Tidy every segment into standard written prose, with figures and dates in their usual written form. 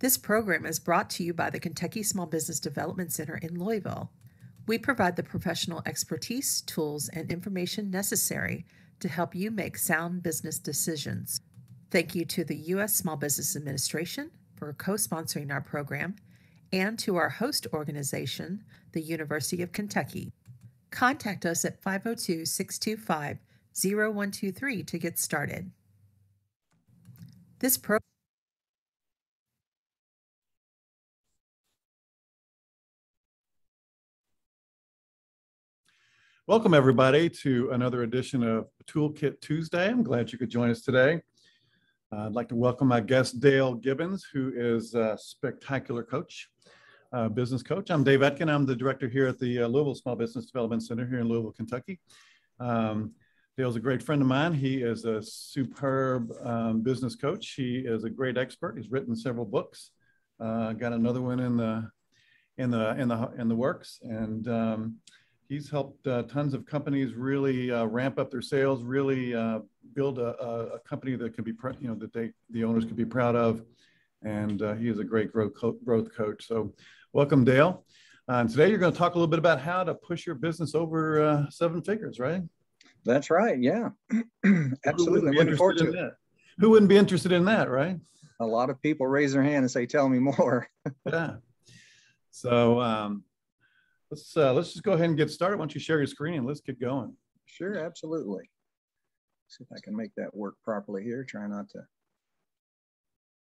This program is brought to you by the Kentucky Small Business Development Center in Louisville. We provide the professional expertise, tools, and information necessary to help you make sound business decisions. Thank you to the U.S. Small Business Administration for co-sponsoring our program and to our host organization, the University of Kentucky. Contact us at 502-625-0123 to get started. This program Welcome, everybody, to another edition of Toolkit Tuesday. I'm glad you could join us today. I'd like to welcome my guest, Dale Gibbons, who is a spectacular coach, business coach. I'm Dave Etkin. I'm the director here at the Louisville Small Business Development Center here in Louisville, Kentucky. Dale's a great friend of mine. He is a superb business coach. He is a great expert. He's written several books. Got another one in the works, and he's helped tons of companies really ramp up their sales, really build a company that can be, that the owners can be proud of. And he is a great growth coach. So welcome, Dale. And today you're going to talk a little bit about how to push your business over 7 figures, right? That's right. Yeah, absolutely. Looking forward to it. Who wouldn't be interested in that, right? A lot of people raise their hand and say, tell me more. Yeah. So, let's just go ahead and get started. Why don't you share your screen and let's get going. Sure, absolutely. See if I can make that work properly here. Try not to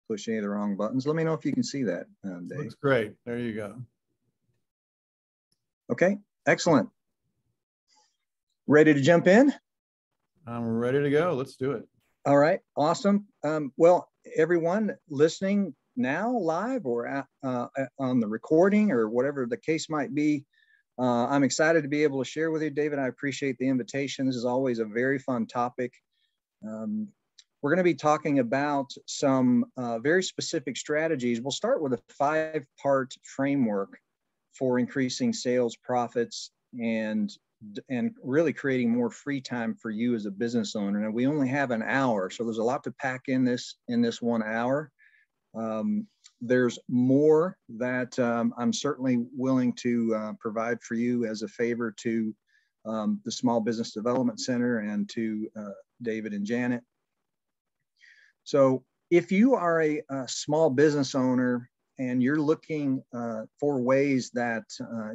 push any of the wrong buttons. Let me know if you can see that, Dave. Looks great. There you go. Okay, excellent. Ready to jump in? I'm ready to go. Let's do it. All right, awesome. Well, everyone listening now live or on the recording or whatever the case might be, I'm excited to be able to share with you, David. I appreciate the invitation. This is always a very fun topic. We're going to be talking about some very specific strategies. We'll start with a 5-part framework for increasing sales, profits, and really creating more free time for you as a business owner. And we only have an hour, so there's a lot to pack in this 1 hour. There's more that I'm certainly willing to provide for you as a favor to the Small Business Development Center and to David and Janet. So if you are a small business owner and you're looking for ways that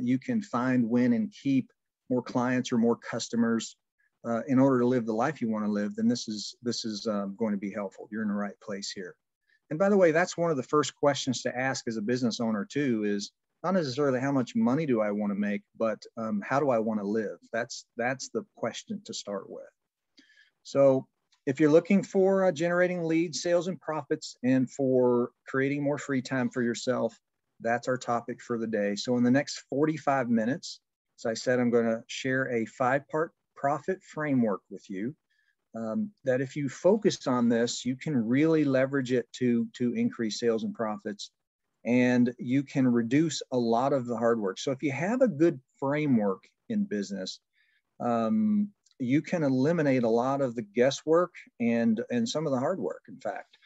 you can find, win, and keep more clients or more customers in order to live the life you want to live, then this is going to be helpful. You're in the right place here. And by the way, that's one of the first questions to ask as a business owner too, is not necessarily how much money do I want to make, but how do I want to live? That's the question to start with. So if you're looking for generating leads, sales, and profits, and for creating more free time for yourself, that's our topic for the day. So in the next 45 minutes, as I said, I'm going to share a 5-part profit framework with you. That if you focus on this, you can really leverage it to increase sales and profits, and you can reduce a lot of the hard work. So if you have a good framework in business, you can eliminate a lot of the guesswork and some of the hard work. In fact,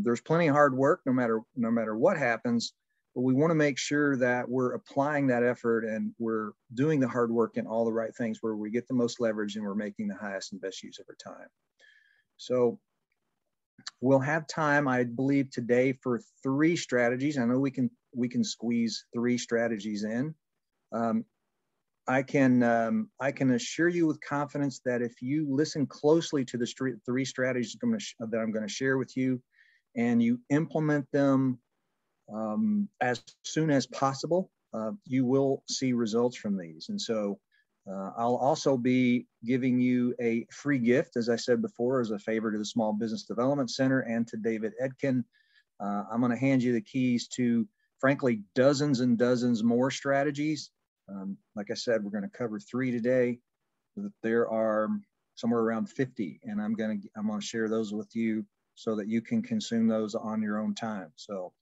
there's plenty of hard work no matter what happens, but we want to make sure that we're applying that effort and we're doing the hard work and all the right things where we get the most leverage and we're making the highest and best use of our time. So we'll have time, I believe, today for 3 strategies. I know we can squeeze 3 strategies in. I can assure you with confidence that if you listen closely to the 3 strategies that I'm going to share with you, and you implement them as soon as possible, you will see results from these. And so I'll also be giving you a free gift, as I said before, as a favor to the Small Business Development Center and to David Etkin. I'm going to hand you the keys to, frankly, dozens and dozens more strategies. Like I said, we're going to cover 3 today. There are somewhere around 50, and I'm going to share those with you so that you can consume those on your own time. So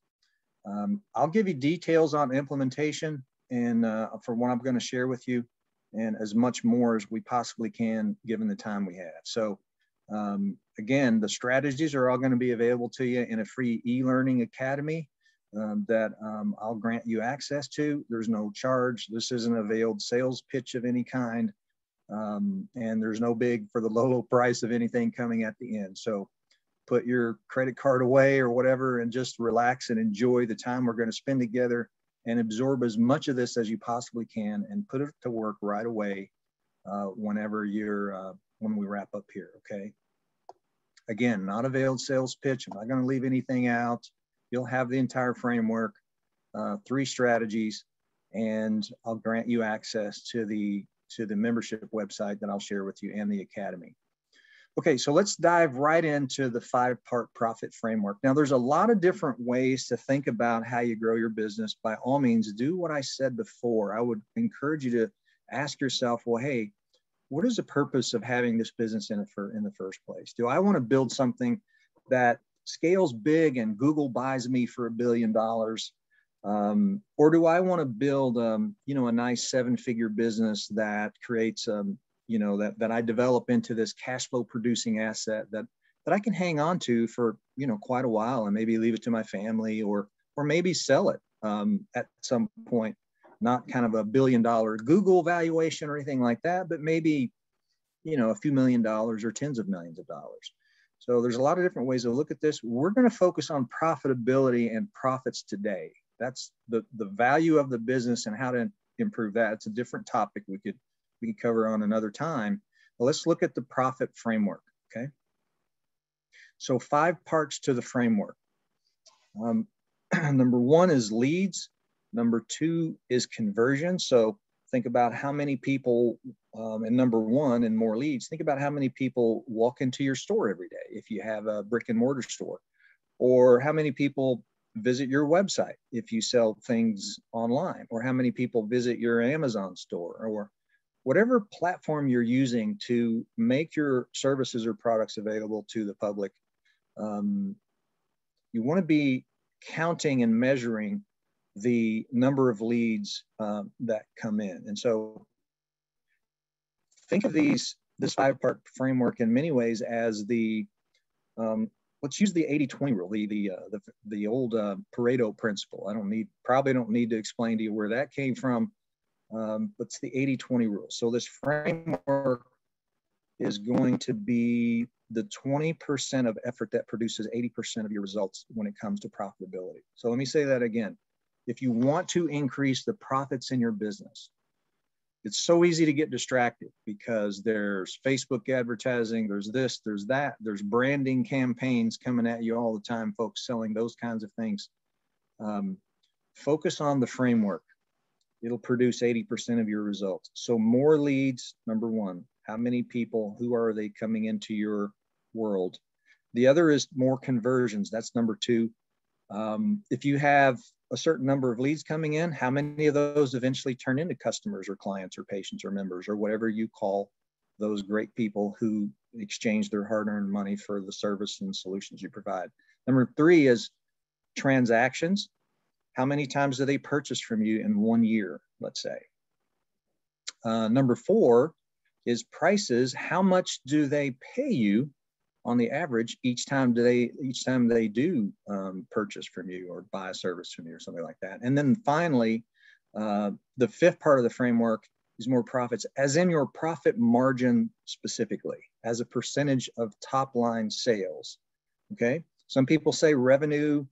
I'll give you details on implementation and for what I'm going to share with you, and as much more as we possibly can given the time we have. So again, the strategies are all going to be available to you in a free e-learning academy that I'll grant you access to. There's no charge. This isn't a veiled sales pitch of any kind. And there's no big for the low price of anything coming at the end. So put your credit card away or whatever and just relax and enjoy the time we're going to spend together and absorb as much of this as you possibly can and put it to work right away when we wrap up here, okay? Again, not a veiled sales pitch. I'm not going to leave anything out. You'll have the entire framework, 3 strategies, and I'll grant you access to the membership website that I'll share with you and the academy. Okay, so let's dive right into the 5-part profit framework. Now, there's a lot of different ways to think about how you grow your business. By all means, do what I said before. I would encourage you to ask yourself, well, hey, what is the purpose of having this business in the first place? Do I want to build something that scales big and Google buys me for $1 billion? Or do I want to build, a nice 7-figure business that creates, that I develop into this cash flow producing asset that I can hang on to for, quite a while and maybe leave it to my family or maybe sell it at some point. Not kind of a $1 billion Google valuation or anything like that, but maybe, a few $1 million or tens of millions of dollars. So there's a lot of different ways to look at this. We're going to focus on profitability and profits today. That's the value of the business and how to improve that. It's a different topic we could cover on another time. But let's look at the profit framework, okay? So 5 parts to the framework. Number 1 is leads. Number 2 is conversion. So think about how many people, and number 1 and more leads, think about how many people walk into your store every day if you have a brick and mortar store, or how many people visit your website if you sell things online, or how many people visit your Amazon store, or whatever platform you're using to make your services or products available to the public. You want to be counting and measuring the number of leads that come in. And so think of this 5-part framework in many ways as let's use the 80-20 rule, the old Pareto principle. Probably don't need to explain to you where that came from, but it's the 80-20 rule. So this framework is going to be the 20% of effort that produces 80% of your results when it comes to profitability. So let me say that again. If you want to increase the profits in your business, it's so easy to get distracted because there's Facebook advertising, there's this, there's that, there's branding campaigns coming at you all the time, folks selling those kinds of things. Focus on the framework. It'll produce 80% of your results. So more leads, number 1. How many people, who are they coming into your world? The other is more conversions. That's number 2. If you have a certain number of leads coming in, how many of those eventually turn into customers or clients or patients or members or whatever you call those great people who exchange their hard-earned money for the service and solutions you provide? Number 3 is transactions. How many times do they purchase from you in 1 year, let's say? Number 4 is prices. How much do they pay you on the average each time they do purchase from you or buy a service from you or something like that? And then finally, the 5th part of the framework is more profits, as in your profit margin specifically, as a percentage of top line sales. Okay. Some people say revenue.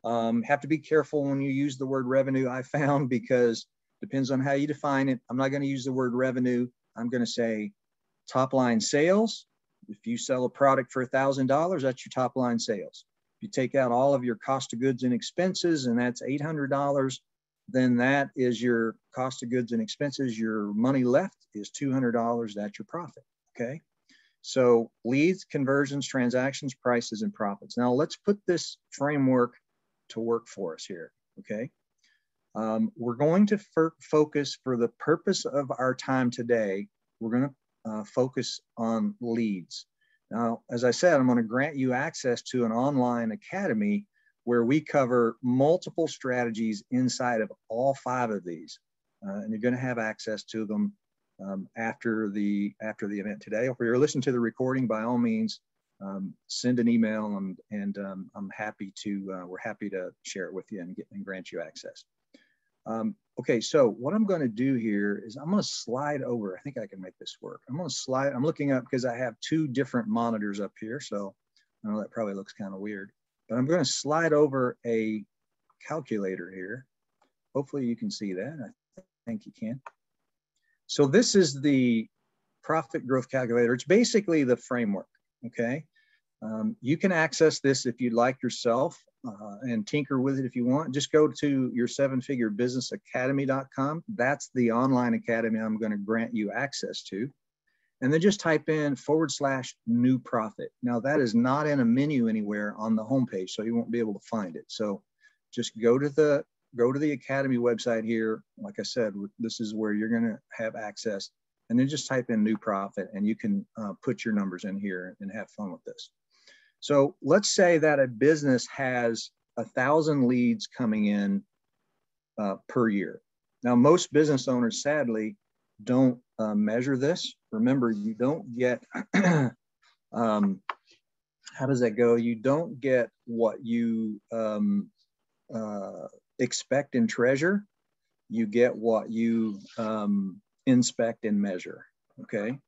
Have to be careful when you use the word revenue, I found, because depends on how you define it. I'm not going to use the word revenue. I'm going to say top line sales. If you sell a product for $1,000, that's your top line sales. If you take out all of your cost of goods and expenses, and that's $800, then that is your cost of goods and expenses. Your money left is $200. That's your profit. Okay. So leads, conversions, transactions, prices, and profits. Now let's put this framework to work for us here. Okay. We're going to focus, for the purpose of our time today, we're going to focus on leads. Now, as I said, I'm going to grant you access to an online academy where we cover multiple strategies inside of all 5 of these. And you're going to have access to them after the event today. If you're listening to the recording, by all means, send an email, and I'm happy to, we're happy to share it with you and grant you access. Okay, so what I'm going to do here is I'm going to slide over. I think I can make this work. I'm going to slide. I'm looking up because I have two different monitors up here. So I know that probably looks kind of weird, but I'm going to slide over a calculator here. Hopefully you can see that. I think you can. So this is the profit growth calculator. It's basically the framework, okay? You can access this if you'd like yourself and tinker with it if you want. Just go to your sevenfigurebusinessacademy.com. That's the online academy I'm going to grant you access to. And then just type in /new profit. Now that is not in a menu anywhere on the homepage, so you won't be able to find it. So just go to the Academy website here. Like I said, this is where you're going to have access. And then just type in new profit, and you can put your numbers in here and have fun with this. So let's say that a business has 1,000 leads coming in per year. Now, most business owners, sadly, don't measure this. Remember, you don't get, how does that go? You don't get what you expect and treasure. You get what you inspect and measure, okay?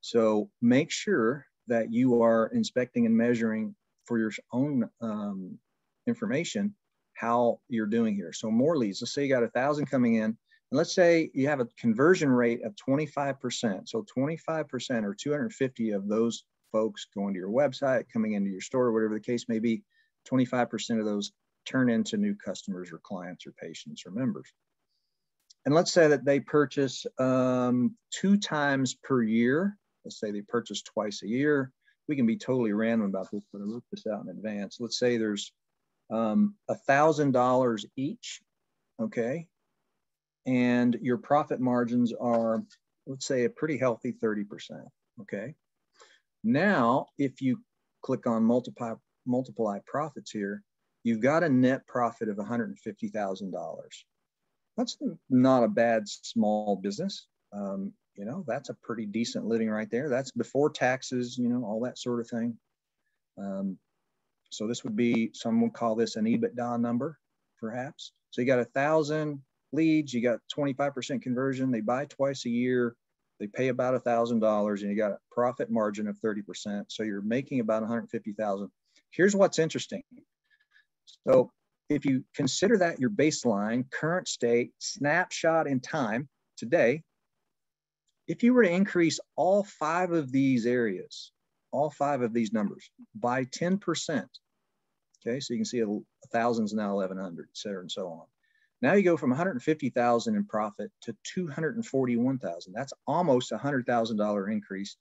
So make sure that you are inspecting and measuring for your own information how you're doing here. So more leads. Let's say you got 1,000 coming in, and let's say you have a conversion rate of 25%. So 25% or 250 of those folks going to your website, coming into your store, whatever the case may be, 25% of those turn into new customers or clients or patients or members. And let's say that they purchase 2 times per year. Let's say they purchase twice a year. We can be totally random about this, but I wrote this out in advance. Let's say there's $1,000 each, okay? And your profit margins are, let's say, a pretty healthy 30%, okay? Now, if you click on multiply profits here, you've got a net profit of $150,000. That's not a bad small business. You know, that's a pretty decent living right there. That's before taxes, you know, all that sort of thing. So this would be, some would call this an EBITDA number, perhaps. So you got 1,000 leads, you got 25% conversion, they buy twice a year, they pay about $1,000, and you got a profit margin of 30%. So you're making about 150,000. Here's what's interesting. So if you consider that your baseline, current state, snapshot in time today, if you were to increase all 5 of these areas, all 5 of these numbers by 10%, okay, so you can see 1,000 is now 1,100, et cetera, and so on. Now you go from 150,000 in profit to 241,000. That's almost a $100,000 increase.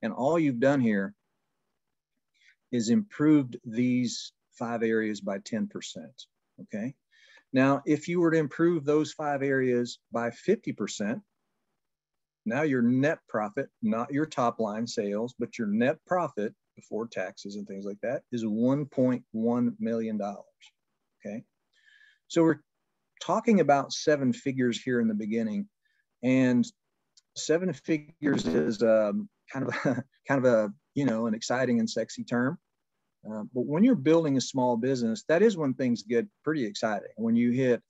And all you've done here is improved these 5 areas by 10%, okay? Now, if you were to improve those 5 areas by 50%, now your net profit, not your top line sales, but your net profit before taxes and things like that is $1.1 million, okay? So we're talking about 7 figures here in the beginning, and 7 figures is kind of a, you know, an exciting and sexy term. But when you're building a small business, that is when things get pretty exciting. When you hit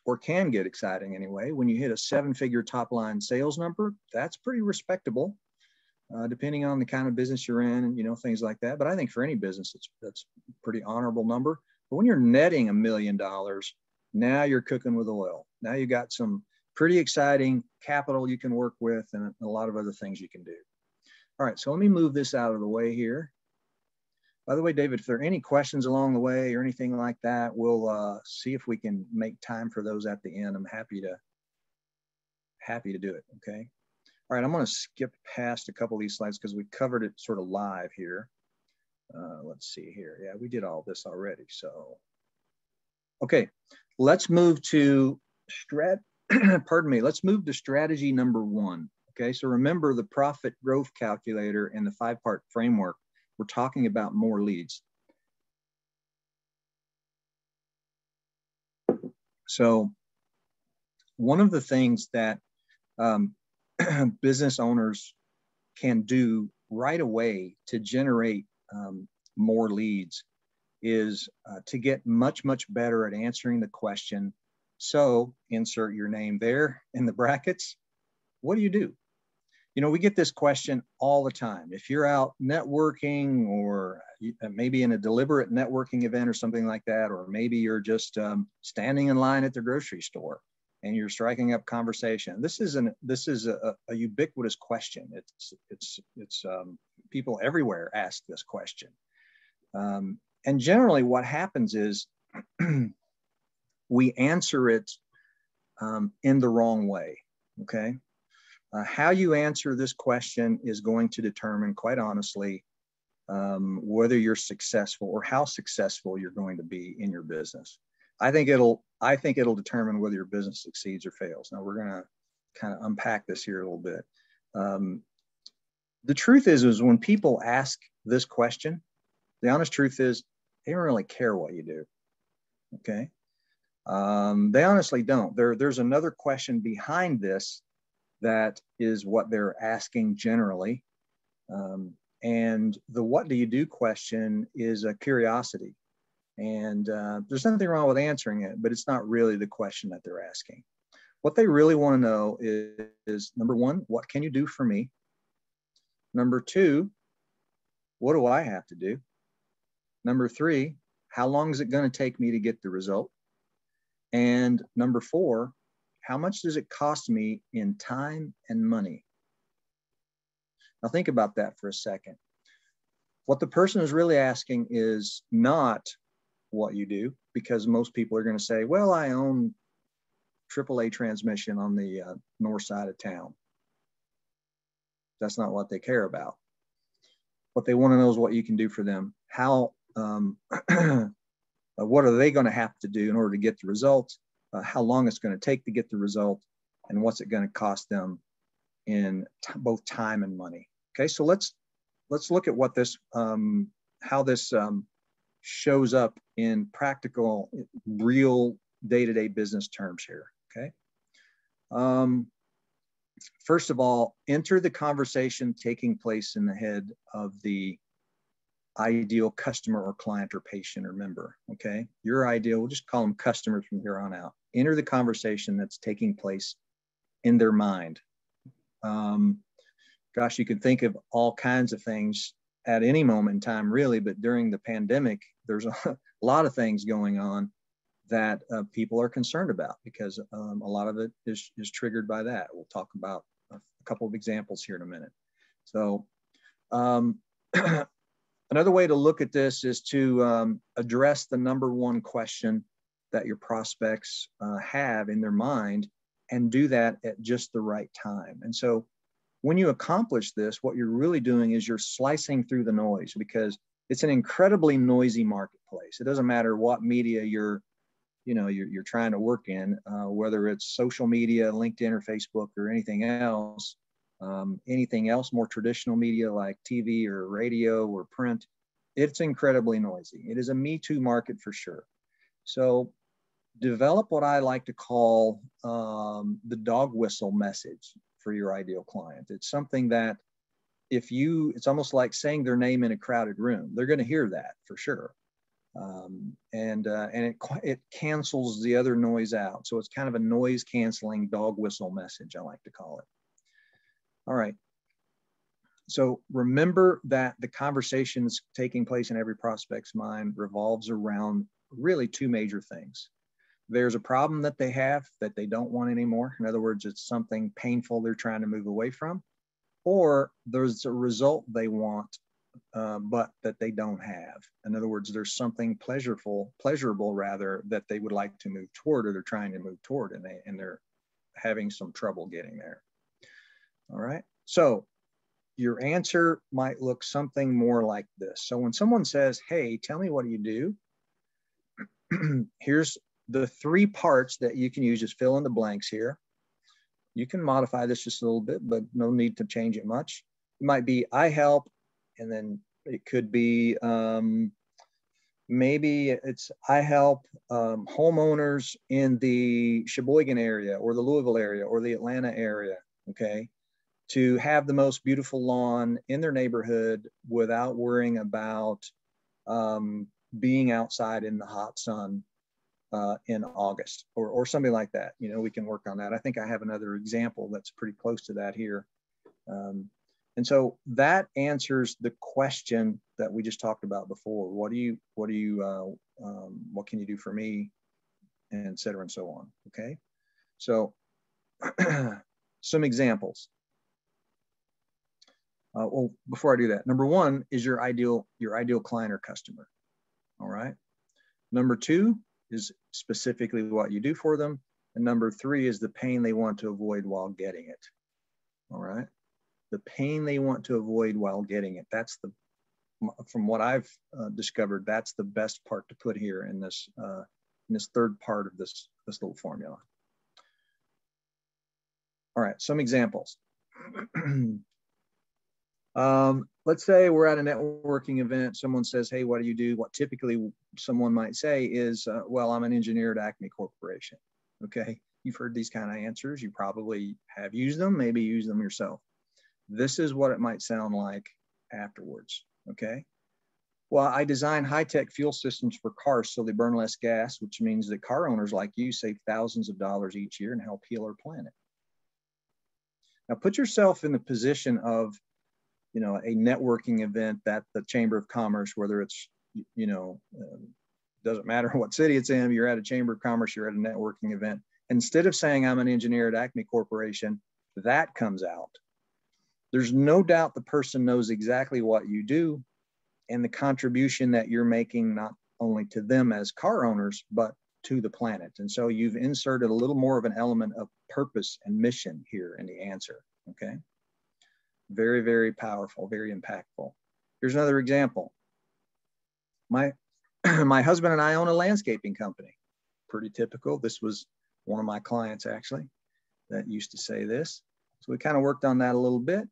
or can get exciting anyway, when you hit a 7-figure top line sales number, that's pretty respectable, depending on the kind of business you're in and, you know, things like that. But I think for any business, that's a pretty honorable number. But when you're netting $1 million, now you're cooking with oil. Now you got some pretty exciting capital you can work with and a lot of other things you can do. All right, so let me move this out of the way here. By the way, David, if there are any questions along the way or anything like that, we'll see if we can make time for those at the end. I'm happy to do it, okay? All right, I'm gonna skip past a couple of these slides because we covered it sort of live here. Let's see here. Yeah, we did all this already, so. Okay, let's move to let's move to strategy number 1. Okay, so remember the profit growth calculator and the 5-part framework. We're talking about more leads. So one of the things that business owners can do right away to generate more leads is to get much, much better at answering the question. So insert your name there in the brackets. What do you do? You know, we get this question all the time. If you're out networking, or maybe in a deliberate networking event or something like that, or maybe you're just standing in line at the grocery store and you're striking up conversation. This is a ubiquitous question. It's people everywhere ask this question. And generally what happens is we answer it in the wrong way, okay? How you answer this question is going to determine, quite honestly, whether you're successful or how successful you're going to be in your business. I think it'll determine whether your business succeeds or fails. Now we're going to kind of unpack this here a little bit. The truth is when people ask this question, the honest truth is they don't really care what you do. Okay. They honestly don't. There's another question behind this that is what they're asking generally. And the what do you do question is a curiosity. And there's nothing wrong with answering it, but it's not really the question that they're asking. What they really want to know is number one, what can you do for me? Number two, what do I have to do? Number three, how long is it going to take me to get the result? And number four, how much does it cost me in time and money? Now think about that for a second. What the person is really asking is not what you do, because most people are going to say, well, I own AAA transmission on the north side of town. That's not what they care about. What they want to know is what you can do for them. How, what are they going to have to do in order to get the result? How long it's going to take to get the result, and what's it going to cost them in both time and money. Okay, so let's look at what this, how this shows up in practical, real day-to-day business terms here. Okay. First of all, enter the conversation taking place in the head of the ideal customer or client or patient or member. Okay, your ideal, we'll just call them customers from here on out. Enter the conversation that's taking place in their mind. Gosh, you could think of all kinds of things at any moment in time, really, but during the pandemic, there's a lot of things going on that people are concerned about, because a lot of it is triggered by that. We'll talk about a couple of examples here in a minute. So another way to look at this is to address the number one question that your prospects have in their mind, and do that at just the right time. And so when you accomplish this, what you're really doing is you're slicing through the noise, because it's an incredibly noisy marketplace. It doesn't matter what media you're trying to work in, whether it's social media, LinkedIn or Facebook or anything else more traditional media like TV or radio or print. It's incredibly noisy. It is a Me Too market for sure. So develop what I like to call the dog whistle message for your ideal client. It's something that it's almost like saying their name in a crowded room. They're going to hear that for sure. And it cancels the other noise out. So it's kind of a noise canceling dog whistle message, I like to call it. All right. So remember that the conversations taking place in every prospect's mind revolves around really two major things. There's a problem that they have that they don't want anymore. In other words, it's something painful they're trying to move away from, or there's a result they want, but that they don't have. In other words, there's something pleasurable rather, that they would like to move toward, or they're trying to move toward, and they're having some trouble getting there. All right. So your answer might look something more like this. So when someone says, hey, tell me what do you do? Here's the three parts that you can use. Just fill in the blanks here. You can modify this just a little bit, but no need to change it much. It might be, I help, and then it could be, maybe it's, I help homeowners in the Sheboygan area, or the Louisville area, or the Atlanta area, okay? to have the most beautiful lawn in their neighborhood without worrying about being outside in the hot sun in August or something like that. You know, we can work on that. I think I have another example that's pretty close to that here. And so that answers the question that we just talked about before. What can you do for me, and et cetera, and so on. Okay. So some examples. Well, before I do that, number one is your ideal client or customer. All right. Number two is specifically what you do for them. And number three is the pain they want to avoid while getting it. All right. The pain they want to avoid while getting it. That's from what I've discovered, that's the best part to put here in this third part of this little formula. All right, some examples. Let's say we're at a networking event. Someone says, hey, what do you do? What typically someone might say is, well, I'm an engineer at Acme Corporation. Okay, you've heard these kind of answers. You probably have used them, maybe use them yourself. This is what it might sound like afterwards, okay? Well, I design high-tech fuel systems for cars so they burn less gas, which means that car owners like you save thousands of dollars each year and help heal our planet. Now put yourself in the position of, you know, a networking event that the Chamber of Commerce, whether it's, you know, doesn't matter what city it's in, you're at a Chamber of Commerce, you're at a networking event. Instead of saying I'm an engineer at Acme Corporation, that comes out. There's no doubt the person knows exactly what you do and the contribution that you're making, not only to them as car owners, but to the planet. And so you've inserted a little more of an element of purpose and mission here in the answer, okay? Very, very powerful, very impactful. Here's another example. My husband and I own a landscaping company. Pretty typical. This was one of my clients actually that used to say this. So we kind of worked on that a little bit.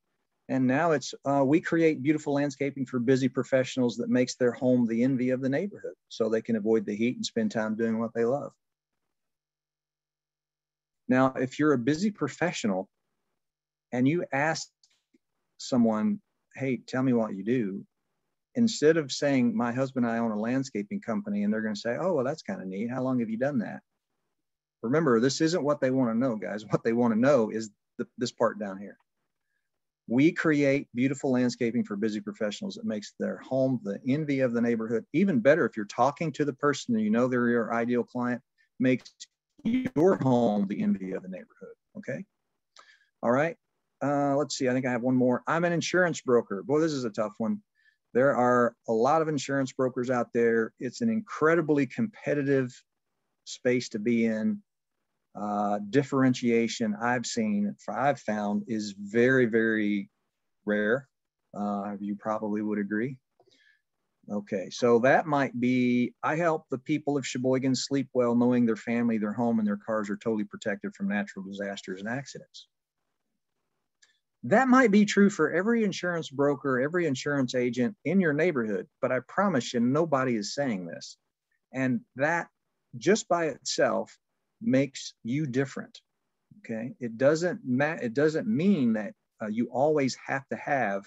And now it's, we create beautiful landscaping for busy professionals that makes their home the envy of the neighborhood so they can avoid the heat and spend time doing what they love. Now, if you're a busy professional and you ask someone, hey, tell me what you do, instead of saying, my husband and I own a landscaping company, and they're going to say, oh, well, that's kind of neat. How long have you done that? Remember, this isn't what they want to know, guys. What they want to know is this part down here. We create beautiful landscaping for busy professionals that makes their home the envy of the neighborhood. Even better, if you're talking to the person and you know they're your ideal client, makes your home the envy of the neighborhood, okay? All right, let's see, I think I have one more. I'm an insurance broker. Boy, this is a tough one. There are a lot of insurance brokers out there. It's an incredibly competitive space to be in. Differentiation I've found is very, very rare. You probably would agree. Okay, so that might be, I help the people of Sheboygan sleep well, knowing their family, their home, and their cars are totally protected from natural disasters and accidents. That might be true for every insurance broker, every insurance agent in your neighborhood, but I promise you, nobody is saying this. And that just by itself makes you different, okay? It doesn't mean that you always have to have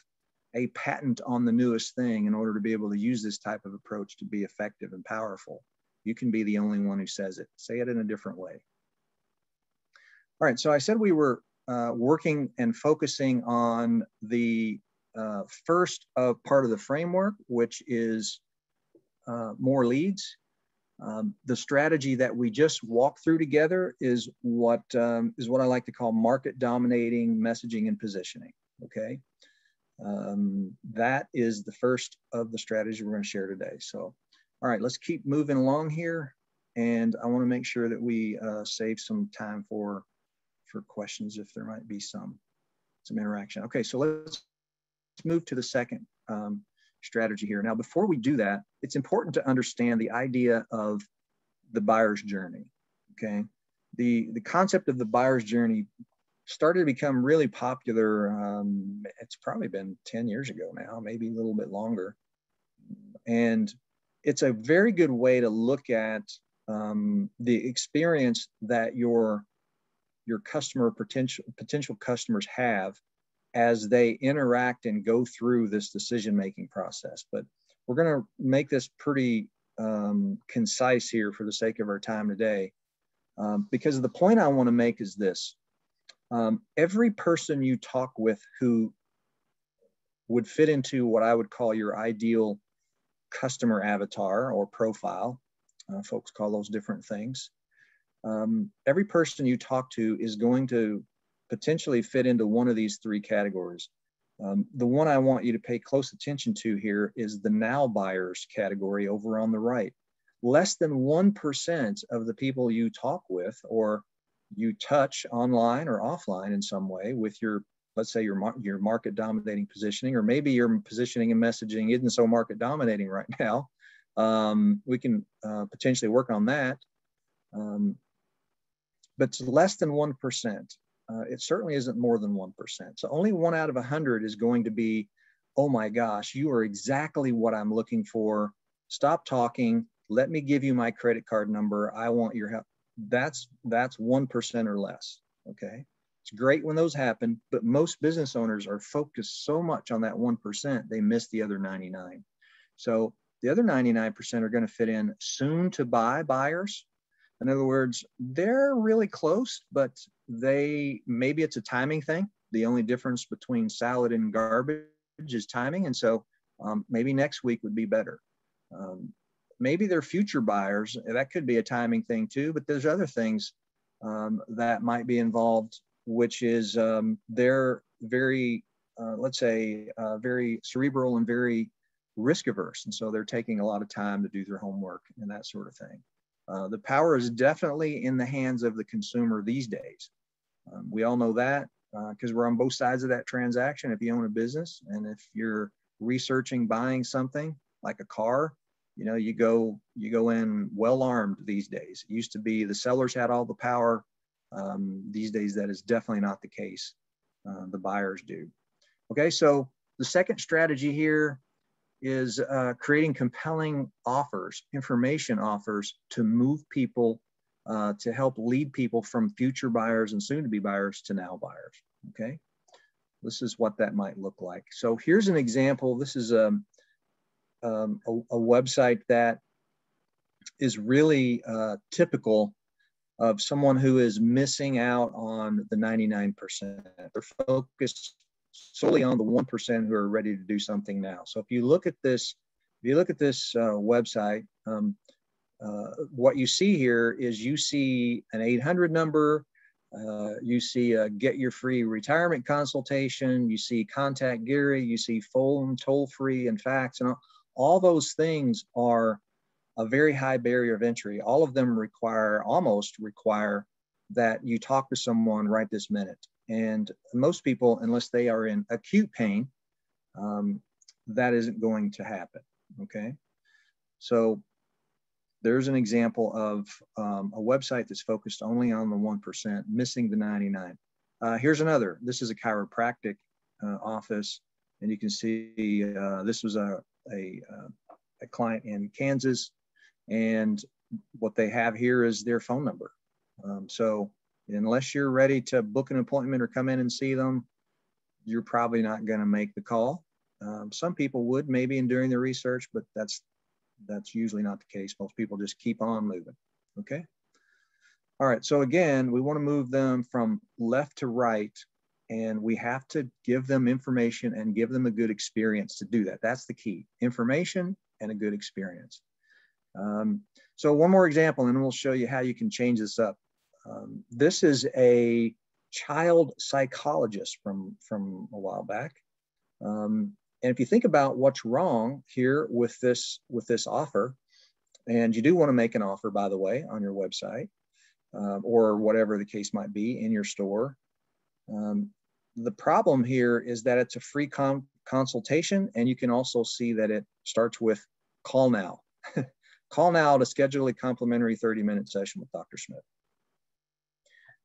a patent on the newest thing in order to be able to use this type of approach to be effective and powerful. You can be the only one who says it. Say it in a different way. All right, so I said we were working and focusing on the first part of the framework, which is more leads. The strategy that we just walked through together is what I like to call market dominating messaging and positioning, okay? That is the first of the strategies we're going to share today. So, all right, let's keep moving along here. And I want to make sure that we save some time for questions if there might be some interaction. Okay, so let's move to the second strategy here. Now, before we do that, it's important to understand the idea of the buyer's journey, okay? The concept of the buyer's journey started to become really popular. It's probably been 10 years ago now, maybe a little bit longer. And it's a very good way to look at the experience that your customer potential customers have as they interact and go through this decision-making process. But we're going to make this pretty concise here for the sake of our time today, because the point I want to make is this. Every person you talk with who would fit into what I would call your ideal customer avatar or profile, folks call those different things. Every person you talk to is going to potentially fit into one of these three categories. The one I want you to pay close attention to here is the now buyers category over on the right. Less than 1% of the people you talk with or you touch online or offline in some way with your, let's say your market dominating positioning, or maybe your positioning and messaging isn't so market dominating right now. We can potentially work on that. But it's less than 1%. It certainly isn't more than 1%. So only 1 out of 100 is going to be, oh my gosh, you are exactly what I'm looking for. Stop talking. Let me give you my credit card number. I want your help. That's 1% or less. Okay. It's great when those happen, but most business owners are focused so much on that 1%, they miss the other 99. So the other 99% are going to fit in soon to buy buyers. In other words, they're really close, but maybe it's a timing thing. The only difference between salad and garbage is timing. And so maybe next week would be better. Maybe they're future buyers. That could be a timing thing too, but there's other things that might be involved, which is they're very, let's say, very cerebral and very risk averse. And so they're taking a lot of time to do their homework and that sort of thing. The power is definitely in the hands of the consumer these days. We all know that because we're on both sides of that transaction. If you own a business and if you're researching buying something like a car, you know, you go in well armed these days. It used to be the sellers had all the power. These days, that is definitely not the case. The buyers do. Okay, so the second strategy here is creating compelling offers, information offers to move people, to help lead people from future buyers and soon to be buyers to now buyers. Okay, this is what that might look like. So here's an example. This is a website that is really typical of someone who is missing out on the 99%. They're focused solely on the 1% who are ready to do something now. So if you look at this, website, what you see here is you see an 800 number, you see a get your free retirement consultation, you see contact Gary, you see phone, toll free, and fax, and all those things are a very high barrier of entry. All of them almost require that you talk to someone right this minute. And most people, unless they are in acute pain, that isn't going to happen, okay? So there's an example of a website that's focused only on the 1%, missing the 99. Here's another. This is a chiropractic office, and you can see this was a client in Kansas, and what they have here is their phone number. So unless you're ready to book an appointment or come in and see them, you're probably not going to make the call. Some people would maybe in doing the research, but that's usually not the case. Most people just keep on moving. Okay. All right. So again, we want to move them from left to right, and we have to give them information and give them a good experience to do that. That's the key: information and a good experience. So one more example, and then we'll show you how you can change this up. This is a child psychologist from a while back. And if you think about what's wrong here with this offer, and you do want to make an offer, by the way, on your website, or whatever the case might be in your store. The problem here is that it's a free consultation, and you can also see that it starts with call now. Call now to schedule a complimentary 30-minute session with Dr. Smith.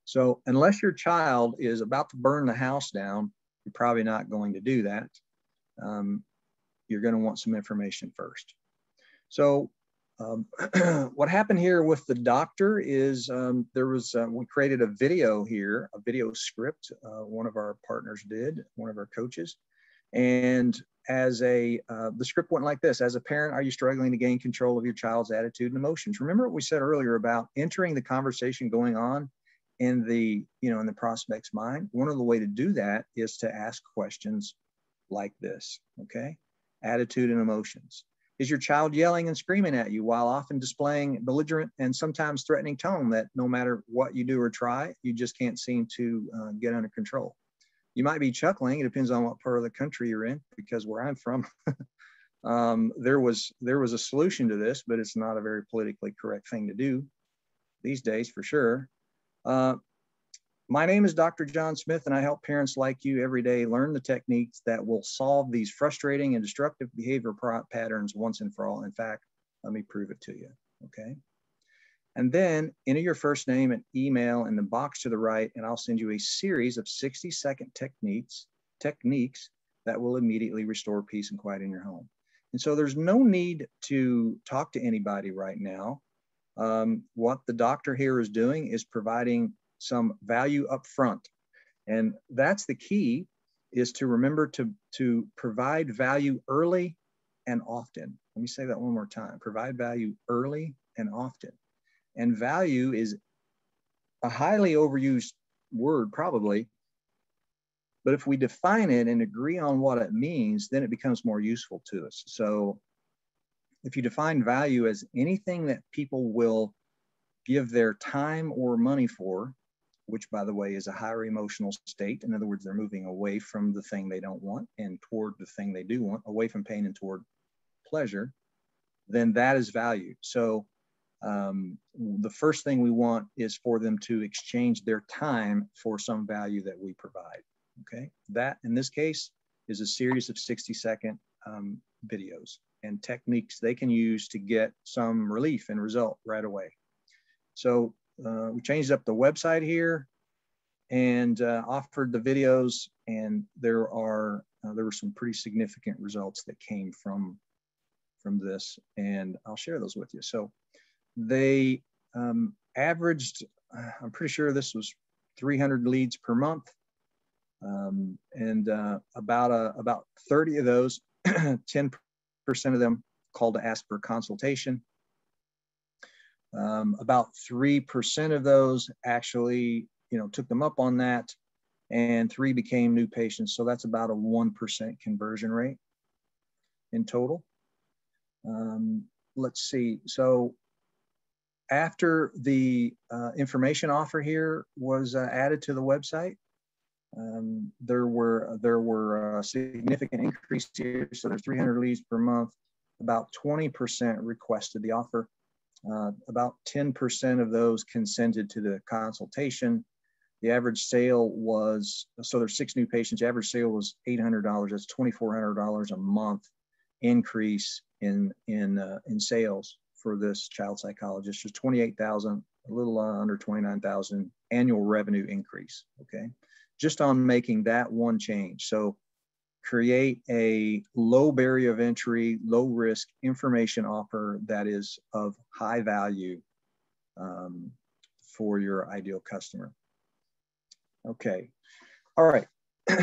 So unless your child is about to burn the house down, you're probably not going to do that. You're going to want some information first. So What happened here with the doctor is we created a video here, a video script. One of our partners did, one of our coaches. And the script went like this: as a parent, are you struggling to gain control of your child's attitude and emotions? Remember what we said earlier about entering the conversation going on in the prospect's mind? One of the ways to do that is to ask questions like this, okay? Attitude and emotions. Is your child yelling and screaming at you while often displaying belligerent and sometimes threatening tone that no matter what you do or try, you just can't seem to get under control? You might be chuckling. It depends on what part of the country you're in, because where I'm from, there was a solution to this, but it's not a very politically correct thing to do these days, for sure. My name is Dr. John Smith, and I help parents like you every day learn the techniques that will solve these frustrating and destructive behavior patterns once and for all. In fact, let me prove it to you, okay? And then enter your first name and email in the box to the right, and I'll send you a series of 60-second techniques that will immediately restore peace and quiet in your home. And so there's no need to talk to anybody right now. What the doctor here is doing is providing some value up front. And that's the key, is to remember to provide value early and often. Let me say that one more time. Provide value early and often. And value is a highly overused word, probably. But if we define it and agree on what it means, then it becomes more useful to us. So if you define value as anything that people will give their time or money for, which, by the way, is a higher emotional state. In other words, they're moving away from the thing they don't want and toward the thing they do want, away from pain and toward pleasure, then that is value. So the first thing we want is for them to exchange their time for some value that we provide, okay? That, in this case, is a series of 60-second videos and techniques they can use to get some relief and result right away. So we changed up the website here and offered the videos, and there were some pretty significant results that came from this, and I'll share those with you. So they averaged, I'm pretty sure this was 300 leads per month, and about 30 of those, 10% of them called to ask for a consultation. About 3% of those actually, took them up on that, and 3 became new patients. So that's about a 1% conversion rate in total. Let's see. So after the information offer here was added to the website, there were a significant increase here. So there's 300 leads per month. About 20% requested the offer. About 10% of those consented to the consultation. The average sale was, so there's 6 new patients. Average sale was $800. That's $2,400 a month increase in sales for this child psychologist. Just 28,000, a little under 29,000 annual revenue increase. Okay, just on making that one change. So create a low barrier of entry, low risk information offer that is of high value for your ideal customer. Okay, all right.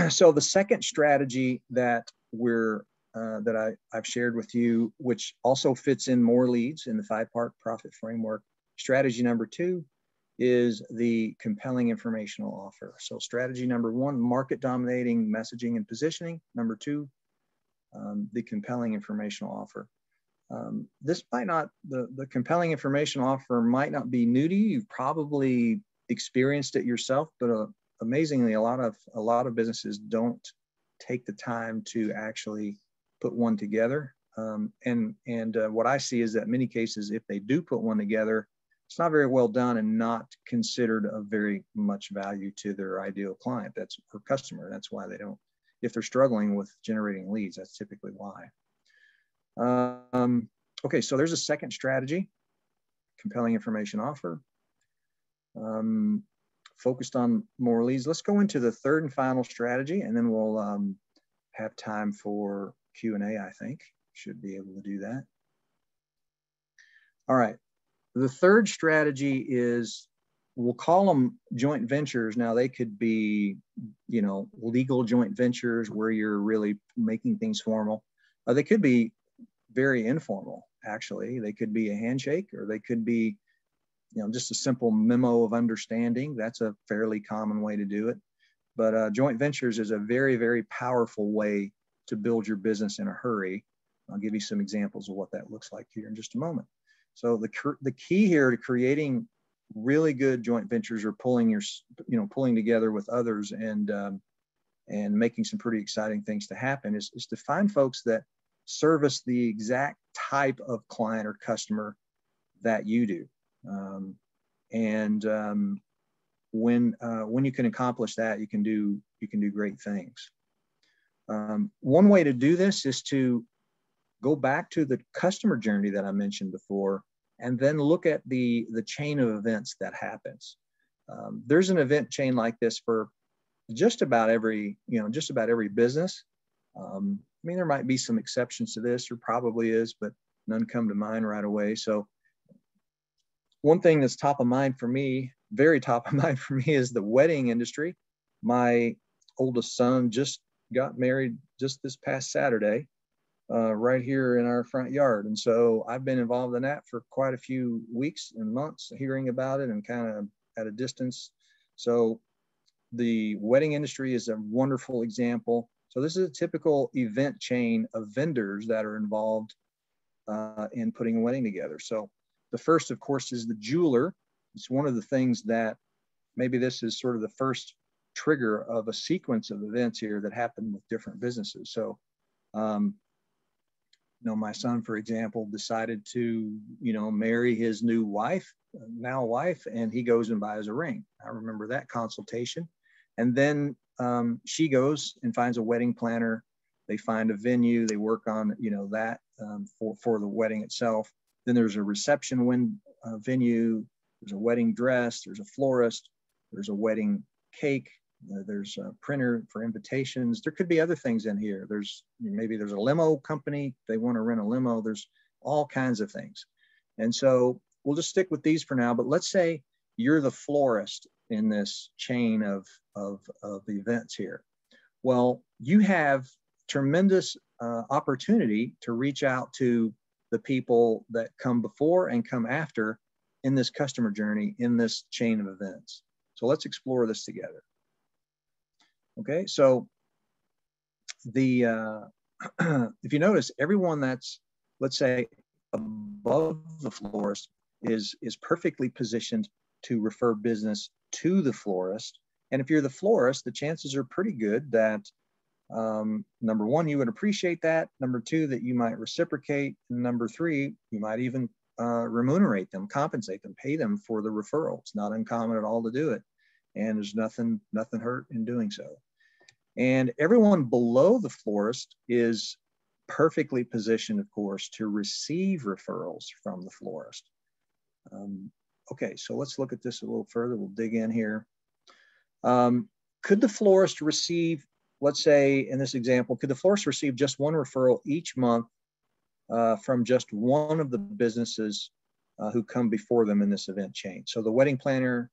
So the second strategy that I've shared with you, which also fits in more leads in the 5-part profit framework. Strategy number 2 is the compelling informational offer. So strategy number 1, market dominating messaging and positioning. Number 2, the compelling informational offer. This might not, the compelling informational offer might not be new to you. You've probably experienced it yourself, but amazingly, a lot of businesses don't take the time to actually put one together. What I see is that in many cases, if they do put one together, it's not very well done and not considered of very much value to their ideal client, that's or customer. That's why they don't, if they're struggling with generating leads, that's typically why. Okay, so there's a second strategy, compelling information offer. Focused on more leads. Let's go into the third and final strategy, and then we'll have time for Q&A, I think. Should be able to do that. All right. The third strategy is, we'll call them joint ventures. Now they could be, you know, legal joint ventures where you're really making things formal. They could be very informal, actually. They could be a handshake, or they could be, you know, just a simple memo of understanding. That's a fairly common way to do it. But joint ventures is a very, very powerful way to build your business in a hurry. I'll give you some examples of what that looks like here in just a moment. So the key here to creating really good joint ventures, or pulling together with others and making some pretty exciting things to happen, is to find folks that service the exact type of client or customer that you do. When you can accomplish that, you can do great things. One way to do this is to go back to the customer journey that I mentioned before, and then look at the chain of events that happens. There's an event chain like this for just about every business. I mean, there might be some exceptions to this, or probably is, but none come to mind right away. So one thing that's top of mind for me, very top of mind for me, is the wedding industry. My oldest son just got married just this past Saturday, right here in our front yard. And so I've been involved in that for quite a few weeks and months, hearing about it and kind of at a distance. So the wedding industry is a wonderful example. So this is a typical event chain of vendors that are involved in putting a wedding together. So the first, of course, is the jeweler. It's one of the things that, maybe this is sort of the first trigger of a sequence of events here that happen with different businesses. So, my son, for example, decided to, marry his new wife, and he goes and buys a ring. I remember that consultation. And then she goes and finds a wedding planner. They find a venue. They work on, that for the wedding itself. Then there's a reception venue. There's a wedding dress. There's a florist. There's a wedding cake. There's a printer for invitations. There could be other things in here. Maybe there's a limo company. They want to rent a limo. There's all kinds of things. And so we'll just stick with these for now. But let's say you're the florist in this chain of events here. Well, you have tremendous opportunity to reach out to the people that come before and come after in this customer journey, in this chain of events. So let's explore this together. Okay, so if you notice, everyone that's, let's say, above the florist is perfectly positioned to refer business to the florist. And if you're the florist, the chances are pretty good that, number one, you would appreciate that. Number two, that you might reciprocate. And number three, you might even remunerate them, compensate them, pay them for the referral. It's not uncommon at all to do it. And there's nothing hurt in doing so. And everyone below the florist is perfectly positioned, of course, to receive referrals from the florist. Okay, so let's look at this a little further. We'll dig in here. Could the florist receive, let's say in this example, could the florist receive just one referral each month from just one of the businesses who come before them in this event chain? So the wedding planner,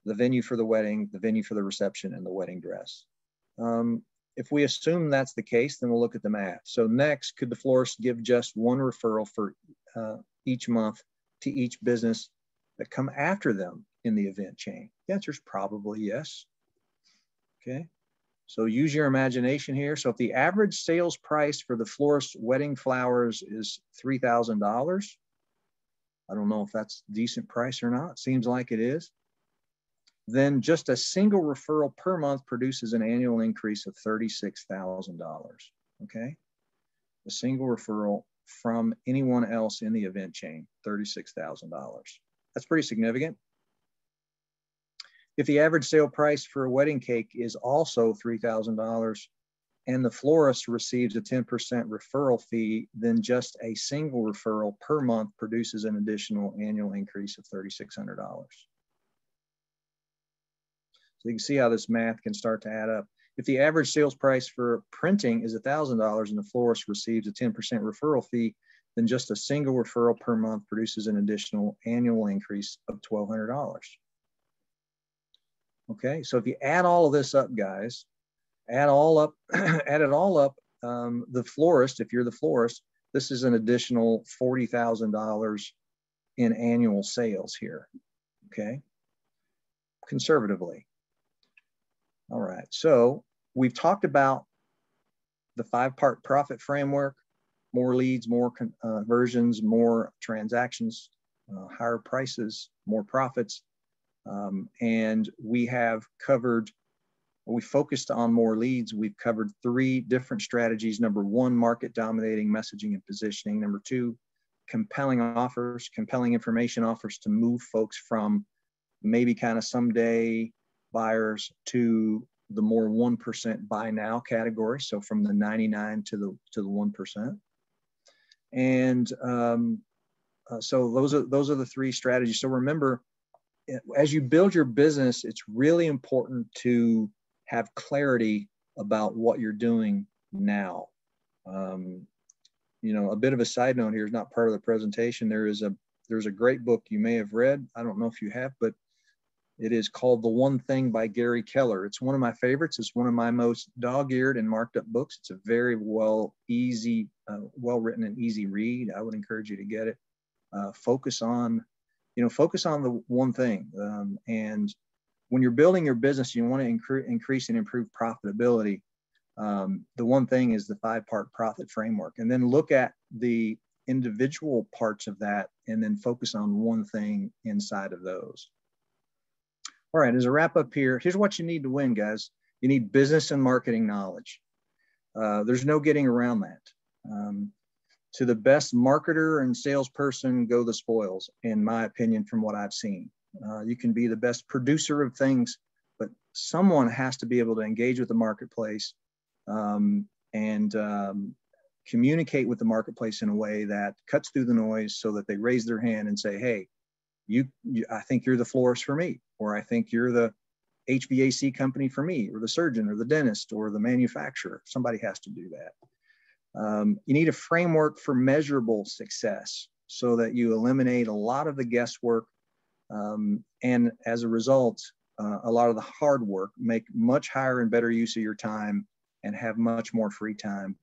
the venue for the wedding, the venue for the reception, and the wedding dress. If we assume that's the case, then we'll look at the math. So next, could the florist give just one referral for each month to each business that come after them in the event chain? The answer is probably yes. Okay, so use your imagination here. So if the average sales price for the florist's wedding flowers is $3,000, I don't know if that's a decent price or not. Seems like it is. Then just a single referral per month produces an annual increase of $36,000, okay? A single referral from anyone else in the event chain, $36,000. That's pretty significant. If the average sale price for a wedding cake is also $3,000 and the florist receives a 10% referral fee, then just a single referral per month produces an additional annual increase of $3,600. So you can see how this math can start to add up. If the average sales price for printing is $1,000 and the florist receives a 10% referral fee, then just a single referral per month produces an additional annual increase of $1,200. Okay, so if you add all of this up, guys, add it all up, the florist, if you're the florist, this is an additional $40,000 in annual sales here, okay, conservatively. All right, so we've talked about the 5-part profit framework: more leads, more conversions, more transactions, higher prices, more profits. And we focused on more leads. We've covered 3 different strategies. Number 1, market dominating messaging and positioning. Number 2, compelling offers, compelling information offers to move folks from maybe kind of someday buyers to the more 1% buy now category. So from the 99 to the 1%. And so those are the 3 strategies. So remember, as you build your business, it's really important to have clarity about what you're doing now. You know, a bit of a side note here is not part of the presentation. There's a great book you may have read. I don't know if you have, but it is called The One Thing by Gary Keller. It's one of my favorites. It's one of my most dog-eared and marked up books. It's a very well written and easy read. I would encourage you to get it. Focus on the one thing. And when you're building your business, you want to increase and improve profitability. The one thing is the 5-part profit framework, and then look at the individual parts of that and then focus on one thing inside of those. All right, as a wrap up here, here's what you need to win, guys. You need business and marketing knowledge. There's no getting around that. To the best marketer and salesperson go the spoils, in my opinion, from what I've seen. You can be the best producer of things, but someone has to be able to engage with the marketplace and communicate with the marketplace in a way that cuts through the noise so that they raise their hand and say, hey, I think you're the florist for me, or I think you're the HVAC company for me, or the surgeon, or the dentist, or the manufacturer. Somebody has to do that. You need a framework for measurable success so that you eliminate a lot of the guesswork, and as a result, a lot of the hard work, make much higher and better use of your time and have much more free time.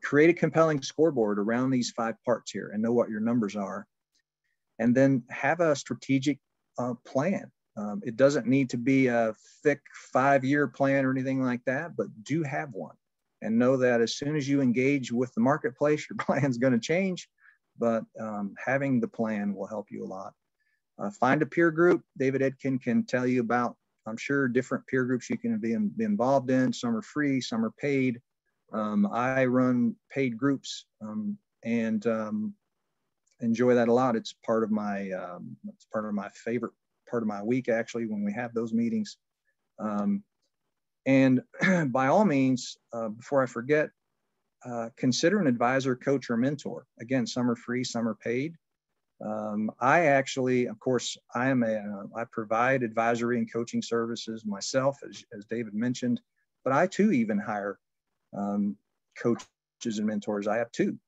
Create a compelling scoreboard around these 5 parts here and know what your numbers are. And then have a strategic plan. It doesn't need to be a thick 5-year plan or anything like that, but do have one. And know that as soon as you engage with the marketplace, your plan's going to change, but having the plan will help you a lot. Find a peer group. David Edkin can tell you about, I'm sure, different peer groups you can be involved in. Some are free, some are paid. I run paid groups and enjoy that a lot. It's part of my favorite part of my week, actually, when we have those meetings. And by all means, before I forget, consider an advisor, coach, or mentor. Again, some are free, some are paid. I actually, of course, I provide advisory and coaching services myself, as David mentioned, but I too even hire coaches and mentors. I have 2.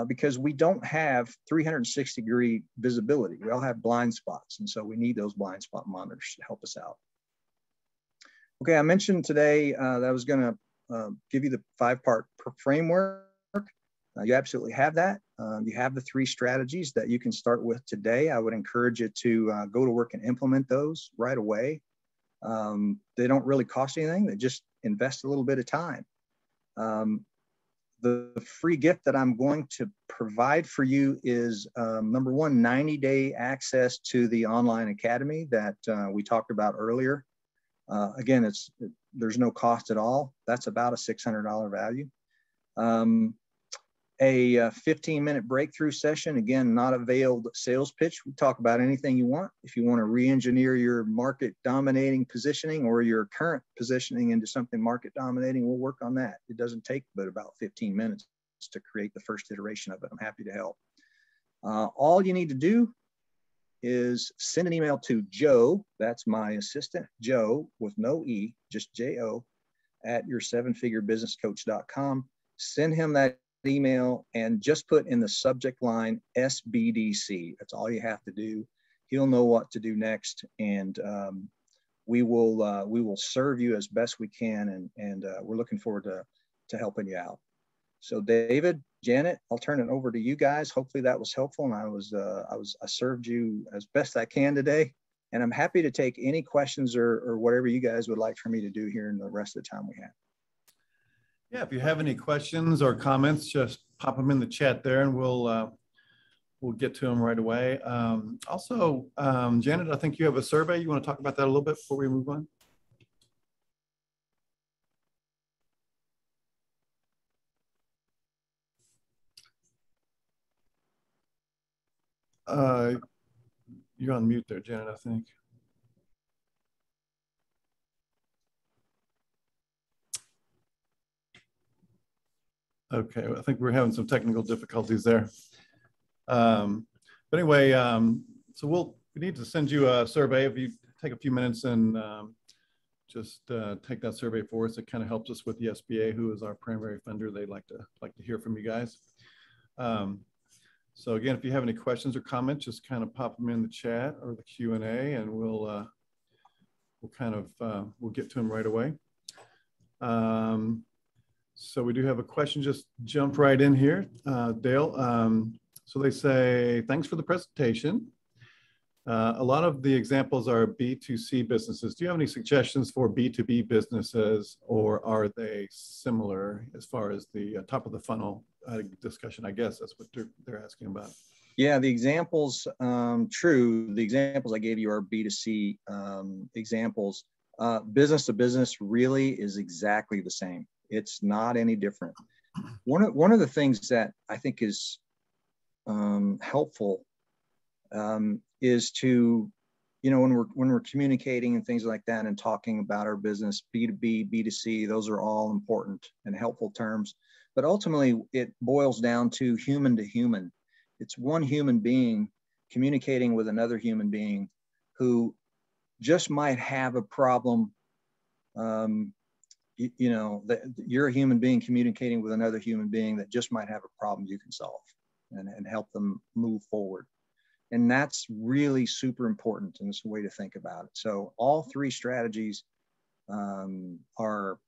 Because we don't have 360-degree visibility. We all have blind spots. And so we need those blind spot monitors to help us out. Okay, I mentioned today that I was going to give you the 5-part framework. You absolutely have that. You have the 3 strategies that you can start with today. I would encourage you to go to work and implement those right away. They don't really cost anything. They just invest a little bit of time. The free gift that I'm going to provide for you is, number 1, 90-day access to the online academy that we talked about earlier. Again, there's no cost at all. That's about a $600 value. A 15-minute breakthrough session, again, not a veiled sales pitch. We talk about anything you want. If you want to re-engineer your market dominating positioning or your current positioning into something market dominating, we'll work on that. It doesn't take but about 15 minutes to create the first iteration of it. I'm happy to help. All you need to do is send an email to Joe, that's my assistant, Joe with no E, just J-O, at your7figurebusinesscoach.com. Send him that email and just put in the subject line SBDC. That's all you have to do. He'll know what to do next, and we will serve you as best we can, and we're looking forward to helping you out. So David, Janet, I'll turn it over to you guys. Hopefully that was helpful, and I served you as best I can today, and I'm happy to take any questions or whatever you guys would like for me to do here in the rest of the time we have. Yeah, if you have any questions or comments, just pop them in the chat there, and we'll get to them right away. Also, Janet, I think you have a survey. You want to talk about that a little bit before we move on? You're on mute there, Janet, I think. Okay, I think we're having some technical difficulties there. But anyway, so we need to send you a survey. If you take a few minutes and just take that survey for us, it kind of helps us with the SBA, who is our primary funder. They'd like to hear from you guys. So again, if you have any questions or comments, just kind of pop them in the chat or the Q&A, and we'll get to them right away. So we do have a question just jumped right in here, Dale. So they say, thanks for the presentation. A lot of the examples are B2C businesses. Do you have any suggestions for B2B businesses, or are they similar as far as the top of the funnel discussion? I guess that's what they're asking about. Yeah, the examples, true. The examples I gave you are B2C examples. Business to business really is exactly the same. It's not any different. One of the things that I think is helpful is to, when we're communicating and things like that and talking about our business, B2B, B2C, those are all important and helpful terms. But ultimately, it boils down to human to human. It's one human being communicating with another human being who just might have a problem. That you're a human being communicating with another human being that just might have a problem you can solve and help them move forward. And that's really super important, and it's a way to think about it. So all three strategies are,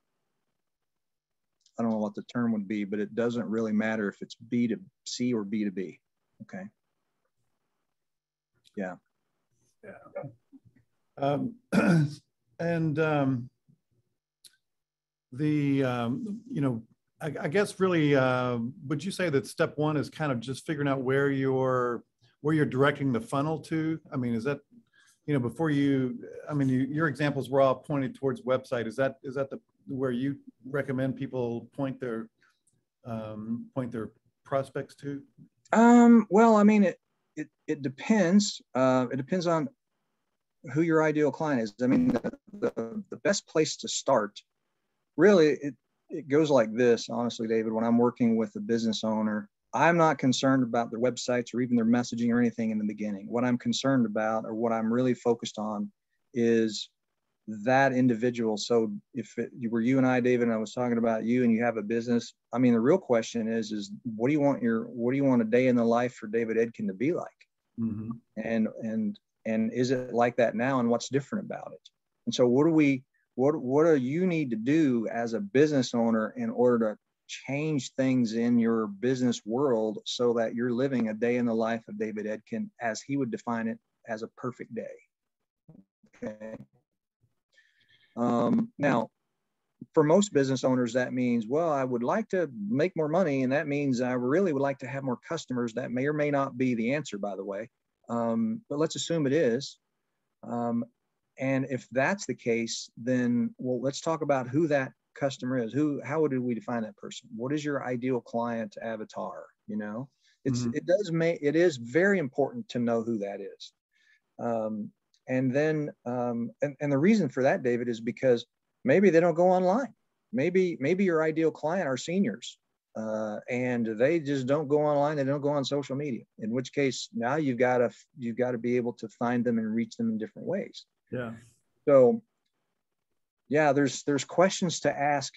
I don't know what the term would be, but it doesn't really matter if it's B2C or B2B. Okay. Yeah. Yeah. I guess really, would you say that step one is kind of just figuring out where you're directing the funnel to? I mean, is that, before your examples were all pointed towards website. Is that where you recommend people point their prospects to? Well, I mean, it depends. It depends on who your ideal client is. I mean, the best place to start, really, it goes like this, honestly, David. When I'm working with a business owner, I'm not concerned about their websites or even their messaging or anything in the beginning. What I'm concerned about, or what I'm really focused on, is that individual. So if it were you and I, David, and I was talking about you and you have a business, I mean, the real question is what do you want a day in the life for David Edkin to be like? Mm-hmm. And is it like that now, and what's different about it? And so what do you need to do as a business owner in order to change things in your business world so that you're living a day in the life of David Edkin as he would define it, as a perfect day? Okay. Now, for most business owners, that means, well, I would like to make more money, and that means I really would like to have more customers. That may or may not be the answer, by the way, but let's assume it is. And if that's the case, then, well, let's talk about who that customer is. How do we define that person? What is your ideal client avatar? It is very important to know who that is. And then, and the reason for that, David, is because maybe they don't go online. Maybe your ideal client are seniors, and they just don't go online. They don't go on social media. In which case, now you've got to be able to find them and reach them in different ways. Yeah. So, yeah, there's questions to ask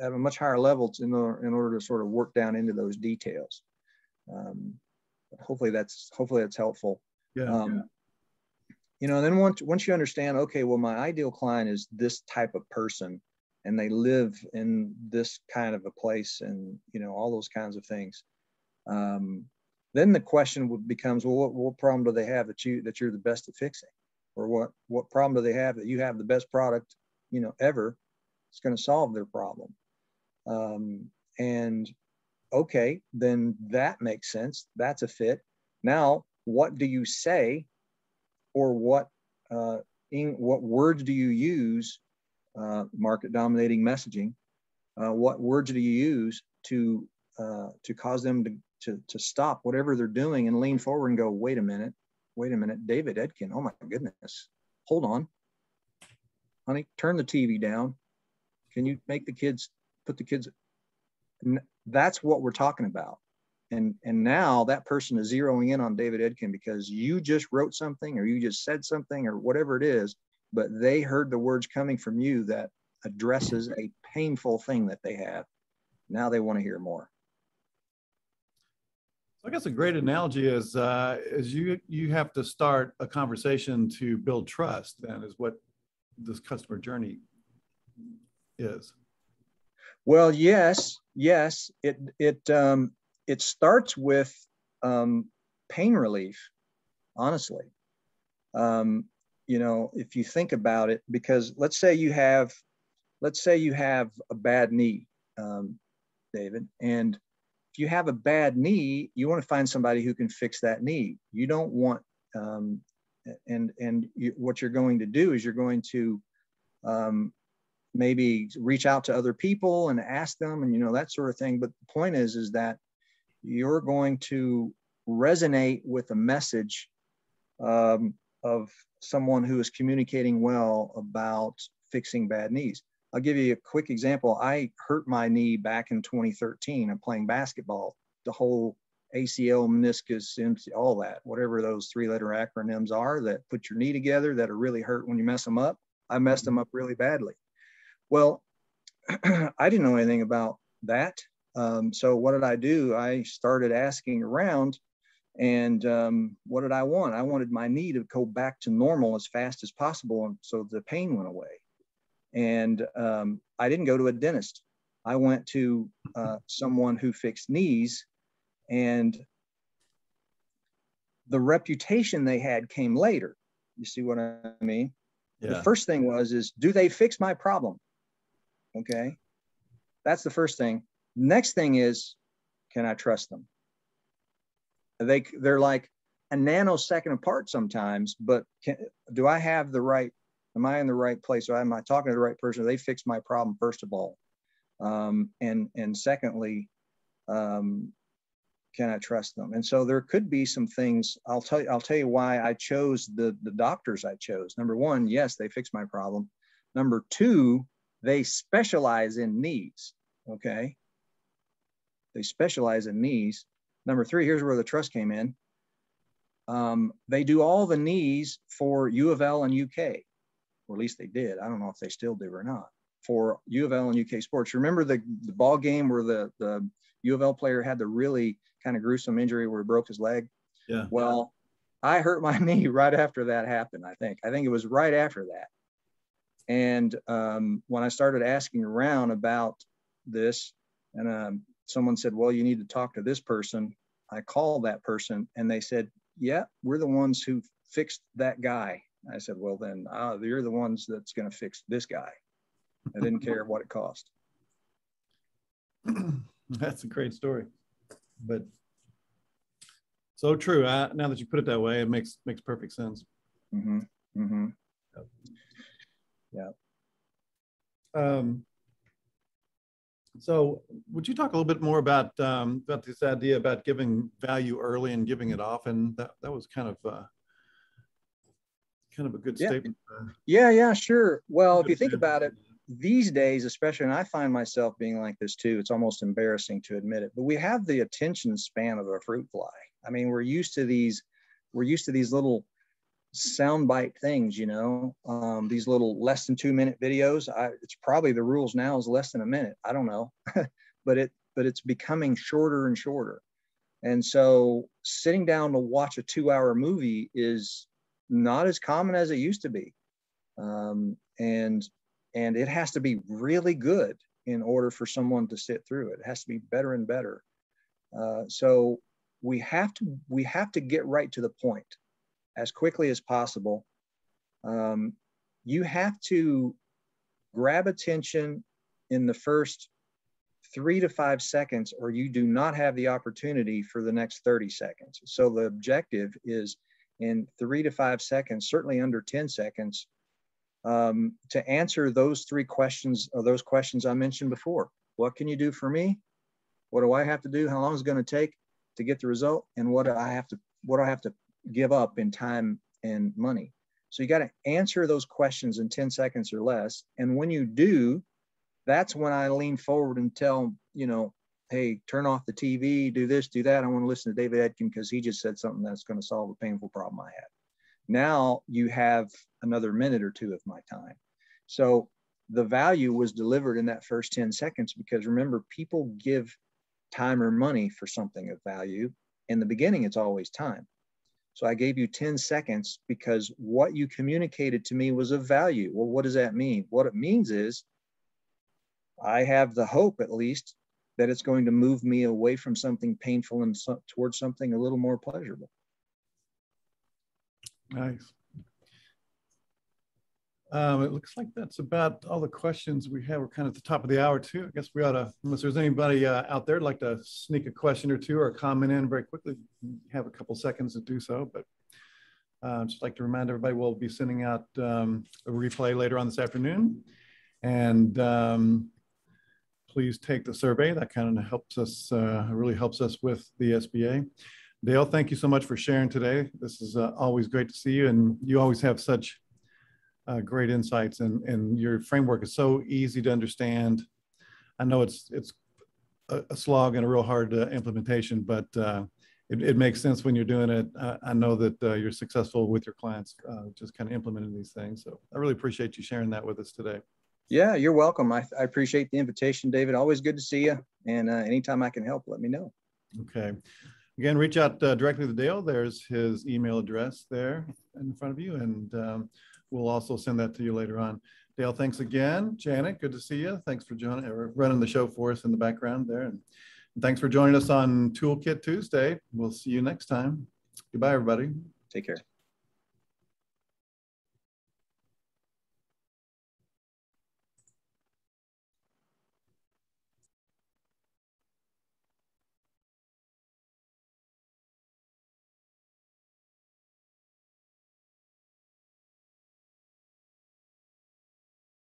at a much higher level in order to sort of work down into those details. Hopefully that's helpful. Yeah. You know, then once you understand, okay, well, my ideal client is this type of person, and they live in this kind of a place, and you know, all those kinds of things. Then the question becomes, well, what problem do they have that you're the best at fixing, or what problem do they have that you have the best product, you know, ever? It's going to solve their problem. And okay, then that makes sense. That's a fit. Now, what do you say, or what words do you use? Market dominating messaging. What words do you use to cause them to stop whatever they're doing and lean forward and go, wait a minute, David Edkin, oh my goodness, hold on, honey, turn the TV down. Can you make put the kids? That's what we're talking about. And now that person is zeroing in on David Edkin because you just wrote something, or you just said something, or whatever it is, but they heard the words coming from you that addresses a painful thing that they have. Now they want to hear more. I guess a great analogy is you have to start a conversation to build trust, then, is what this customer journey is. Well, yes. It starts with pain relief, honestly. You know, if you think about it, because let's say you have a bad knee, David, and if you have a bad knee, you want to find somebody who can fix that knee. You don't want, what you're going to do is you're going to maybe reach out to other people and ask them, and you know, that sort of thing. But the point is that you're going to resonate with a message of someone who is communicating well about fixing bad knees. I'll give you a quick example. I hurt my knee back in 2013. I'm playing basketball. The whole ACL, meniscus, all that, whatever those 3-letter acronyms are that put your knee together that are really hurt when you mess them up. I messed them up really badly. Well, I didn't know anything about that. So what did I do? I started asking around, and what did I want? I wanted my knee to go back to normal as fast as possible, and so the pain went away. And I didn't go to a dentist. I went to someone who fixed knees, and the reputation they had came later. You see what I mean? Yeah. The first thing is, do they fix my problem? Okay. That's the first thing. Next thing is, can I trust them? They're like a nanosecond apart sometimes, but do I have the right, am I in the right place? Or am I talking to the right person? They fix my problem, first of all. And secondly, can I trust them? And so there could be some things. I'll tell you why I chose the doctors I chose. Number one, yes, they fix my problem. Number two, they specialize in knees. Okay. They specialize in knees. Number three, here's where the trust came in. They do all the knees for U of L and UK, or at least they did. I don't know if they still do or not, for U of L and UK sports. Remember the ball game where the U of L player had the really kind of gruesome injury where he broke his leg? Yeah. Well, I hurt my knee right after that happened. I think it was right after that. And when I started asking around about this, and someone said, well, you need to talk to this person. I called that person, and they said, yeah, we're the ones who fixed that guy. I said, well, then you're the ones that's going to fix this guy. I didn't care what it cost. That's a great story, but so true. Now that you put it that way, it makes perfect sense. Mm-hmm. Mm-hmm. Yep. Yeah. So would you talk a little bit more about this idea about giving value early and giving it often? That was kind of a good statement. Yeah, sure. Well, if you think about it, these days, especially, and I find myself being like this too, it's almost embarrassing to admit it, but we have the attention span of a fruit fly. I mean, we're used to these little soundbite things, these little less than 2-minute videos. It's probably the rules now is less than a minute. I don't know, but it's becoming shorter and shorter. And so sitting down to watch a 2-hour movie is not as common as it used to be. And it has to be really good in order for someone to sit through it. It has to be better and better. So we have to get right to the point as quickly as possible. You have to grab attention in the first 3 to 5 seconds, or you do not have the opportunity for the next 30 seconds. So the objective is in 3 to 5 seconds, certainly under 10 seconds, to answer those 3 questions, or those questions I mentioned before. What can you do for me? What do I have to do? How long is it going to take to get the result? And what do I have to give up in time and money? So you got to answer those questions in 10 seconds or less. And when you do, that's when I lean forward and tell, hey, turn off the TV, do this, do that. I want to listen to David Etkin because he just said something that's going to solve a painful problem I had. Now you have another minute or 2 of my time. So the value was delivered in that first 10 seconds, because remember, people give time or money for something of value. In the beginning, it's always time. So I gave you 10 seconds because what you communicated to me was of value. Well, what does that mean? What it means is I have the hope, at least, that it's going to move me away from something painful and towards something a little more pleasurable. Nice. It looks like that's about all the questions we have. We're kind of at the top of the hour too. I guess we ought to, unless there's anybody out there like to sneak a question or 2 or comment in very quickly, have a couple seconds to do so. But just like to remind everybody, we'll be sending out a replay later on this afternoon. And please take the survey. That kind of helps us, really helps us with the SBA. Dale, thank you so much for sharing today. This is always great to see you, and you always have such great insights, and your framework is so easy to understand. I know it's a slog and a real hard implementation, but it makes sense when you're doing it. I know that you're successful with your clients, just kind of implementing these things. So I really appreciate you sharing that with us today. Yeah, you're welcome. I appreciate the invitation, David. Always good to see you. And anytime I can help, let me know. Okay. Again, reach out directly to Dale. There's his email address there in front of you. And we'll also send that to you later on. Dale, thanks again. Janet, good to see you. Thanks for running the show for us in the background there. And thanks for joining us on Toolkit Tuesday. We'll see you next time. Goodbye, everybody. Take care.